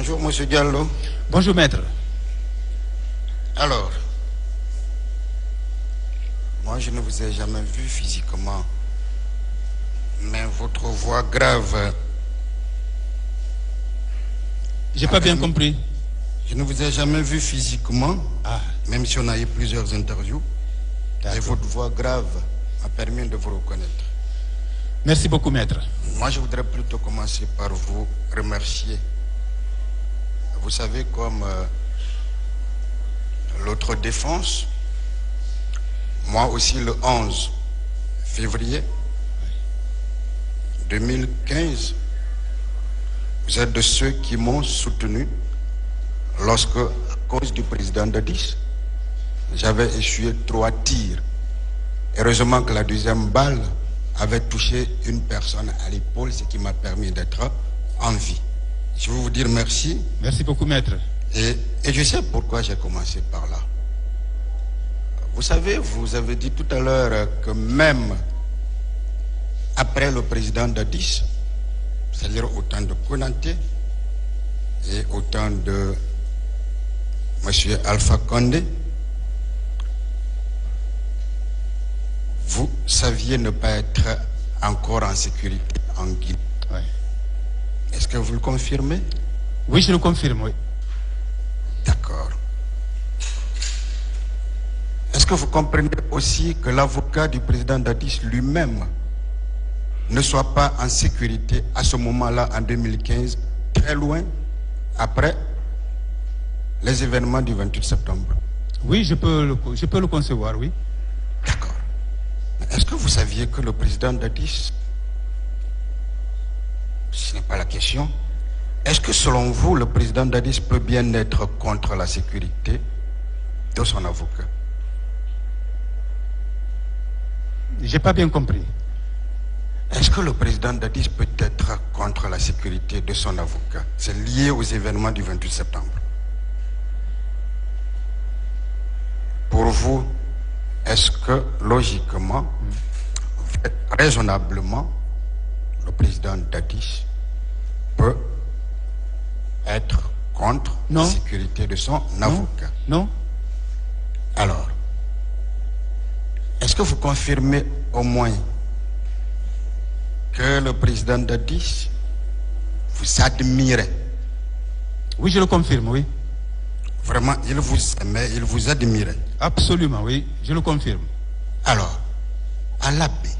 Bonjour, monsieur Diallo. Bonjour, maître. Alors, moi, je ne vous ai jamais vu physiquement, mais votre voix grave... J'ai pas bien compris. Je ne vous ai jamais vu physiquement, même si on a eu plusieurs interviews, et votre voix grave m'a permis de vous reconnaître. Merci beaucoup, maître. Moi, je voudrais plutôt commencer par vous remercier. Vous savez, comme l'autre défense, moi aussi le 11 février 2015, vous êtes de ceux qui m'ont soutenu lorsque, à cause du président Dadis, j'avais essuyé 3 tirs. Heureusement que la deuxième balle avait touché une personne à l'épaule, ce qui m'a permis d'être en vie. Je veux vous dire merci. Merci beaucoup, maître. Et je sais pourquoi j'ai commencé par là. Vous savez, vous avez dit tout à l'heure que même après le président Dadis, c'est-à-dire au temps de Konaté et au temps de M. Alpha Condé, vous saviez ne pas être encore en sécurité en Guinée. Ouais. Est-ce que vous le confirmez? Oui, je le confirme, oui. D'accord. Est-ce que vous comprenez aussi que l'avocat du président Dadis lui-même ne soit pas en sécurité à ce moment-là, en 2015, très loin après les événements du 28 septembre? Oui, je peux le concevoir, oui. D'accord. Est-ce que vous saviez que le président Dadis, ce n'est pas la question, est-ce que selon vous, le président Dadis peut bien être contre la sécurité de son avocat? J'ai pas bien compris. Est-ce que le président Dadis peut être contre la sécurité de son avocat? C'est lié aux événements du 28 septembre. Pour vous, est-ce que logiquement, raisonnablement, le président Dadis peut être contre la sécurité de son avocat? Non. Alors, est-ce que vous confirmez au moins que le président Dadis vous admirait? Oui, je le confirme, oui. Vraiment, il vous aimait, il vous admirait? Absolument, oui, je le confirme. Alors, à l'abbé,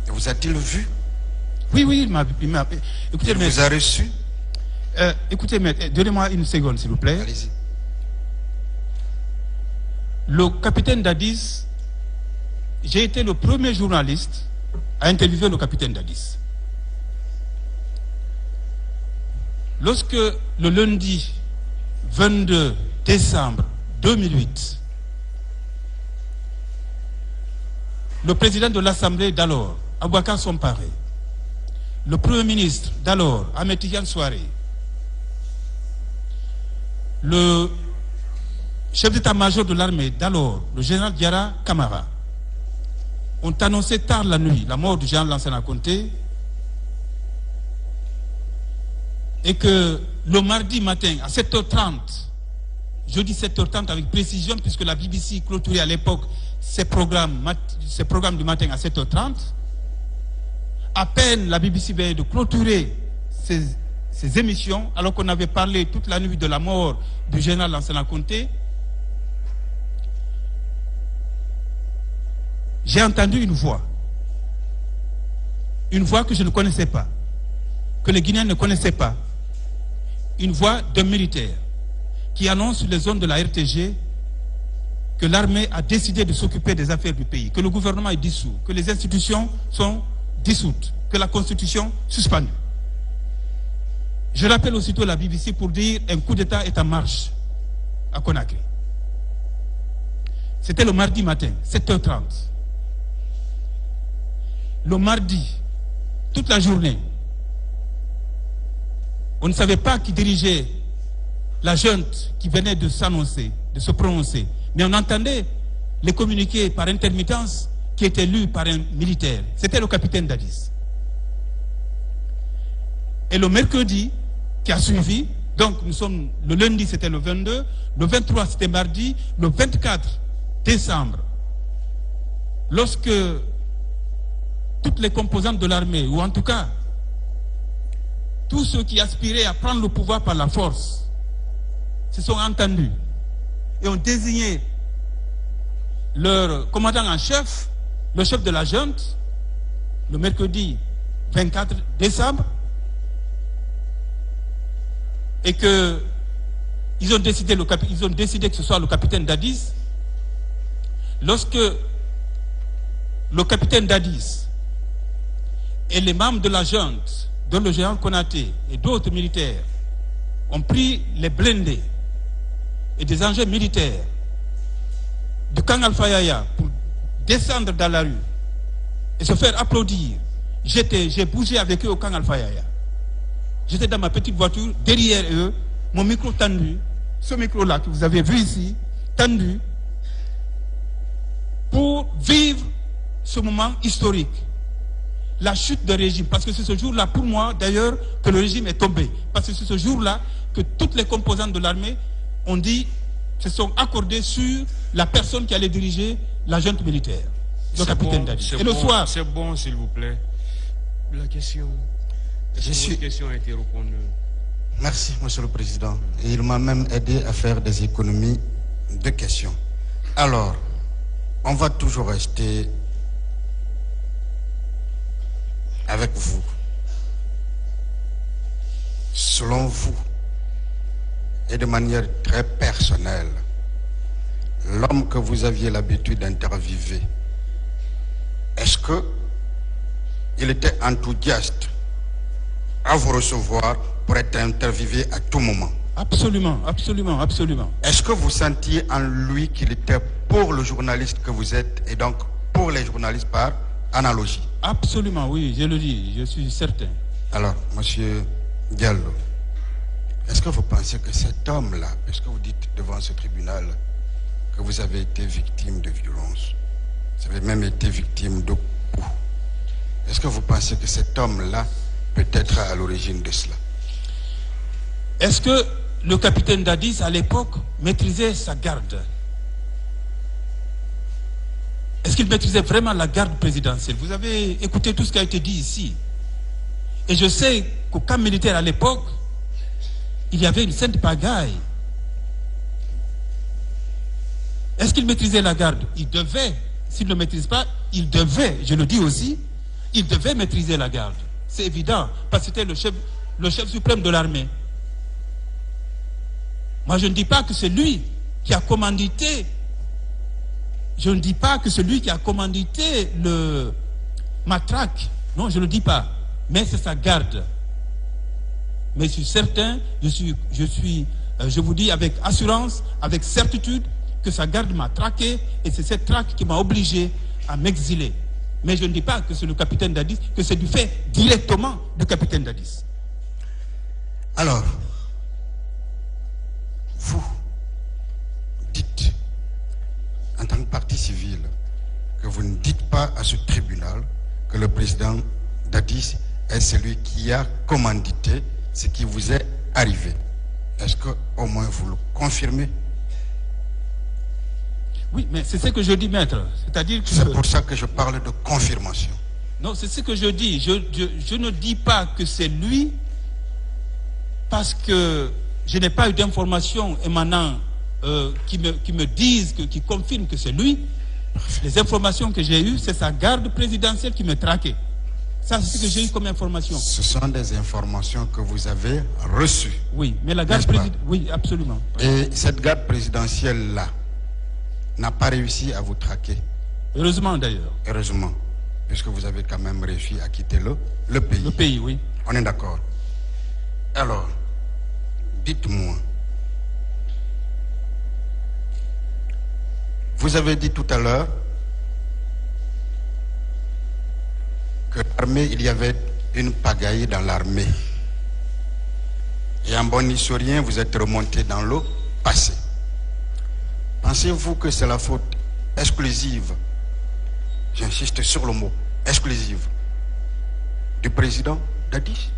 vous a-t-il vu? Oui, il m'a... Écoutez, il vous a reçu? Écoutez, maître, donnez-moi une seconde, s'il vous plaît. Allez-y. Le capitaine Dadis, j'ai été le premier journaliste à interviewer le capitaine Dadis. Lorsque le lundi 22 décembre 2008, le président de l'Assemblée d'alors, Aboubacar Somparé, le premier ministre d'alors, Ahmed Tidiane Souaré, le chef d'état-major de l'armée d'alors, le général Diarra Kamara, ont annoncé tard la nuit la mort du général Lansana Conté, et que le mardi matin à 7h30, jeudi 7h30 avec précision, puisque la BBC clôturait à l'époque ses programmes du matin à 7h30, à peine la BBC venait de clôturer ses émissions, alors qu'on avait parlé toute la nuit de la mort du général Lansana Conté, j'ai entendu une voix que je ne connaissais pas, que les Guinéens ne connaissaient pas, une voix d'un militaire qui annonce sur les zones de la RTG que l'armée a décidé de s'occuper des affaires du pays, que le gouvernement est dissous, que les institutions sont dissoutes, que la constitution suspendue. Je rappelle aussitôt la BBC pour dire un coup d'État est en marche à Conakry. C'était le mardi matin, 7h30. Le mardi, toute la journée, on ne savait pas qui dirigeait la junte qui venait de s'annoncer, de se prononcer. Mais on entendait les communiqués par intermittence qui étaient lus par un militaire. C'était le capitaine Dadis. Et le mercredi qui a suivi, donc nous sommes, le lundi c'était le 22, le 23 c'était mardi, le 24 décembre, lorsque toutes les composantes de l'armée, ou en tout cas tous ceux qui aspiraient à prendre le pouvoir par la force, se sont entendus et ont désigné leur commandant en chef, le chef de la junte, le mercredi 24 décembre, et que ils ont décidé que ce soit le capitaine Dadis. Lorsque le capitaine Dadis et les membres de la junte, dont le général Konaté et d'autres militaires, ont pris les blindés et des engins militaires de Kang Alpha Yaya pour descendre dans la rue et se faire applaudir, j'ai bougé avec eux au Kang Alpha Yaya. J'étais dans ma petite voiture, derrière eux, mon micro tendu, ce micro-là que vous avez vu ici, tendu, pour vivre ce moment historique. La chute du régime, parce que c'est ce jour-là, pour moi, d'ailleurs, que le régime est tombé. Parce que c'est ce jour-là que toutes les composantes de l'armée ont dit, se sont accordées sur la personne qui allait diriger la junte militaire, le capitaine Dadis. Et le soir... C'est bon, s'il vous plaît. La question... Votre question a été répondue. Merci, Monsieur le Président. Et il m'a même aidé à faire des économies de questions. Alors, on va toujours rester avec vous. Selon vous, et de manière très personnelle, l'homme que vous aviez l'habitude d'interviewer, est-ce qu'il était enthousiaste à vous recevoir pour être interviewé à tout moment? Absolument, absolument, absolument. Est-ce que vous sentiez en lui qu'il était pour le journaliste que vous êtes et donc pour les journalistes par analogie? Absolument, oui, je le dis, je suis certain. Alors, Monsieur Diallo, est-ce que vous pensez que cet homme-là, est-ce que vous dites devant ce tribunal que vous avez été victime de violence, vous avez même été victime de coups, est-ce que vous pensez que cet homme-là peut être à l'origine de cela? Est-ce que le capitaine Dadis, à l'époque, maîtrisait sa garde? Est-ce qu'il maîtrisait vraiment la garde présidentielle? Vous avez écouté tout ce qui a été dit ici. Et je sais qu'au camp militaire à l'époque, il y avait une sainte pagaille. Est-ce qu'il maîtrisait la garde? Il devait. S'il ne maîtrise pas, il devait, je le dis aussi, il devait maîtriser la garde. C'est évident, parce que c'était le chef suprême de l'armée. Moi, je ne dis pas que c'est lui qui a commandité. Je ne dis pas que c'est lui qui a commandité le matraque. Non, je ne le dis pas. Mais c'est sa garde. Mais je suis certain, je vous dis avec assurance, avec certitude, que sa garde m'a traqué et c'est cette traque qui m'a obligé à m'exiler. Mais je ne dis pas que c'est le capitaine Dadis, que c'est du fait directement du capitaine Dadis. Alors, vous dites, en tant que partie civile, que vous ne dites pas à ce tribunal que le président Dadis est celui qui a commandité ce qui vous est arrivé. Est-ce que au moins vous le confirmez? Oui, mais c'est ce que je dis, maître. C'est-à-dire que... C'est pour ça que je parle de confirmation. Non, c'est ce que je dis. Je ne dis pas que c'est lui parce que je n'ai pas eu d'informations émanant qui me disent, qui confirment que c'est lui. Les informations que j'ai eues, c'est sa garde présidentielle qui me traquait. Ça, c'est ce que j'ai eu comme information. Ce sont des informations que vous avez reçues. Oui, mais la garde présidentielle... Oui, absolument. Et cette garde présidentielle-là n'a pas réussi à vous traquer. Heureusement, d'ailleurs. Heureusement, puisque vous avez quand même réussi à quitter le pays. Le pays, oui. On est d'accord. Alors, dites-moi, vous avez dit tout à l'heure que l'armée, il y avait une pagaille dans l'armée. Et en bon historien, vous êtes remonté dans le passé. Pensez-vous que c'est la faute exclusive, j'insiste sur le mot, exclusive, du président Dadis?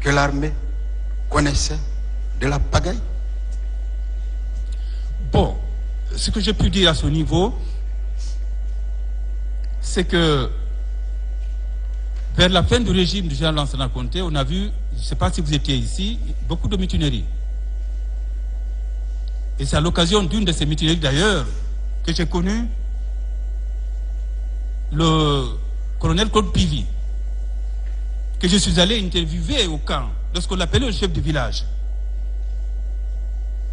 que l'armée connaissait de la pagaille? Bon, ce que j'ai pu dire à ce niveau, c'est que vers la fin du régime du général Lansana Conté, on a vu, je ne sais pas si vous étiez ici, beaucoup de mutineries. Et c'est à l'occasion d'une de ces mutineries d'ailleurs que j'ai connu le colonel Claude Pivy, que je suis allé interviewer au camp, lorsqu'on l'appelait le chef du village.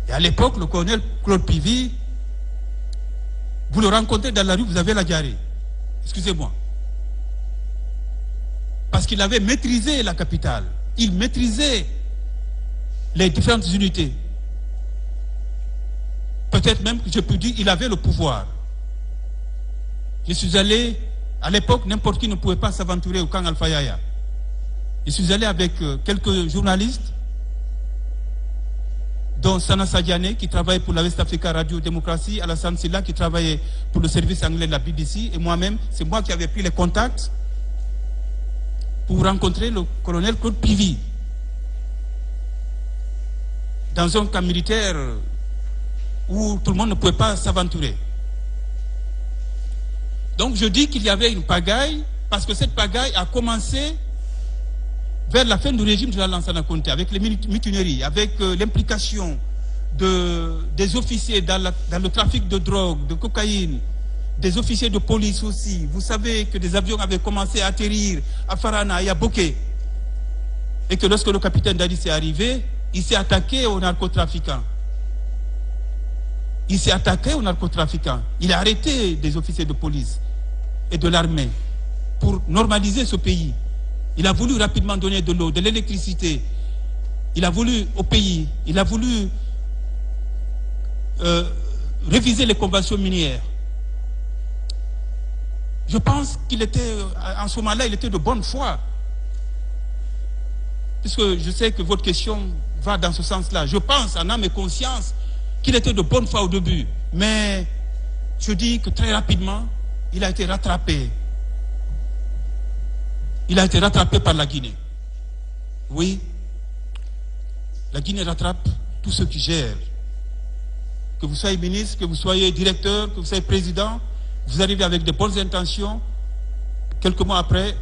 Et à l'époque, le colonel Claude Pivy, vous le rencontrez dans la rue, vous avez la diarrhée. Excusez-moi. Parce qu'il avait maîtrisé la capitale. Il maîtrisait les différentes unités. Peut-être même que je peux dire qu'il avait le pouvoir. Je suis allé, à l'époque, n'importe qui ne pouvait pas s'aventurer au camp Alpha Yaya. Je suis allé avec quelques journalistes, dont Sana Sadiane, qui travaillait pour la West Africa Radio Démocratie, Alassane Silla, qui travaillait pour le service anglais de la BBC, et moi-même, c'est moi qui avais pris les contacts pour rencontrer le colonel Claude Pivy dans un camp militaire où tout le monde ne pouvait pas s'aventurer. Donc je dis qu'il y avait une pagaille, parce que cette pagaille a commencé vers la fin du régime de Lansana Conté, avec les mutineries, avec l'implication des officiers dans le trafic de drogue, de cocaïne, des officiers de police aussi. Vous savez que des avions avaient commencé à atterrir à Farana et à Boké. Et que lorsque le capitaine Dadis est arrivé, il s'est attaqué aux narcotrafiquants. Il s'est attaqué aux narcotrafiquants. Il a arrêté des officiers de police et de l'armée pour normaliser ce pays. Il a voulu rapidement donner de l'eau, de l'électricité. Il a voulu au pays, il a voulu réviser les conventions minières. Je pense qu'il était, en ce moment-là, il était de bonne foi. Puisque je sais que votre question va dans ce sens-là. Je pense, en âme et conscience, qu'il était de bonne foi au début. Mais je dis que très rapidement, il a été rattrapé. Il a été rattrapé par la Guinée. Oui, la Guinée rattrape tous ceux qui gèrent. Que vous soyez ministre, que vous soyez directeur, que vous soyez président, vous arrivez avec de bonnes intentions. Quelques mois après,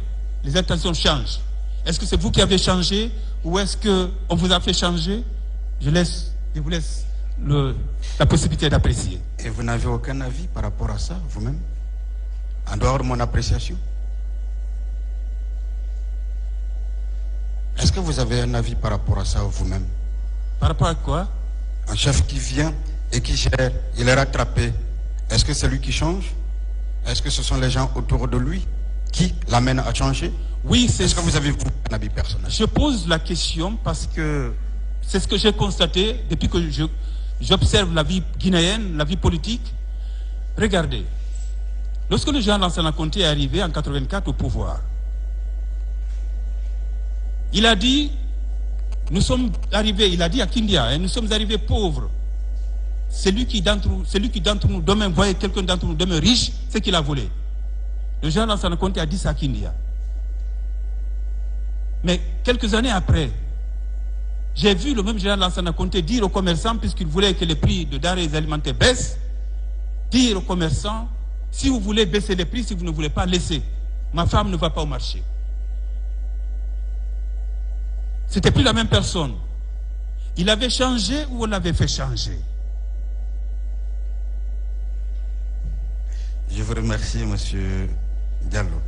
les intentions changent. Est-ce que c'est vous qui avez changé ou est-ce qu'on vous a fait changer? Je vous laisse la possibilité d'apprécier. Et vous n'avez aucun avis par rapport à ça, vous-même? En dehors de mon appréciation? Est-ce que vous avez un avis par rapport à ça vous-même? Par rapport à quoi? Un chef qui vient et qui gère, il est rattrapé. Est-ce que c'est lui qui change? Est-ce que ce sont les gens autour de lui qui l'amènent à changer? Oui, c'est... Est-ce que vous avez un avis personnel? Je pose la question parce que c'est ce que j'ai constaté depuis que j'observe la vie guinéenne, la vie politique. Regardez, lorsque le général Lansana Conté est arrivé en 84 au pouvoir, il a dit, nous sommes arrivés, il a dit à Kindia, nous sommes arrivés pauvres. Celui qui d'entre nous demain voyait quelqu'un d'entre nous demain riche, c'est qu'il a volé. Le général Lansana Conté a dit ça à Kindia. Mais quelques années après, j'ai vu le même général Lansana Conté dire aux commerçants, puisqu'il voulait que les prix de denrées alimentaires baissent, dire aux commerçants, si vous voulez baisser les prix, si vous ne voulez pas, laissez. Ma femme ne va pas au marché. C'était plus la même personne. Il avait changé ou on l'avait fait changer? Je vous remercie, monsieur Diallo.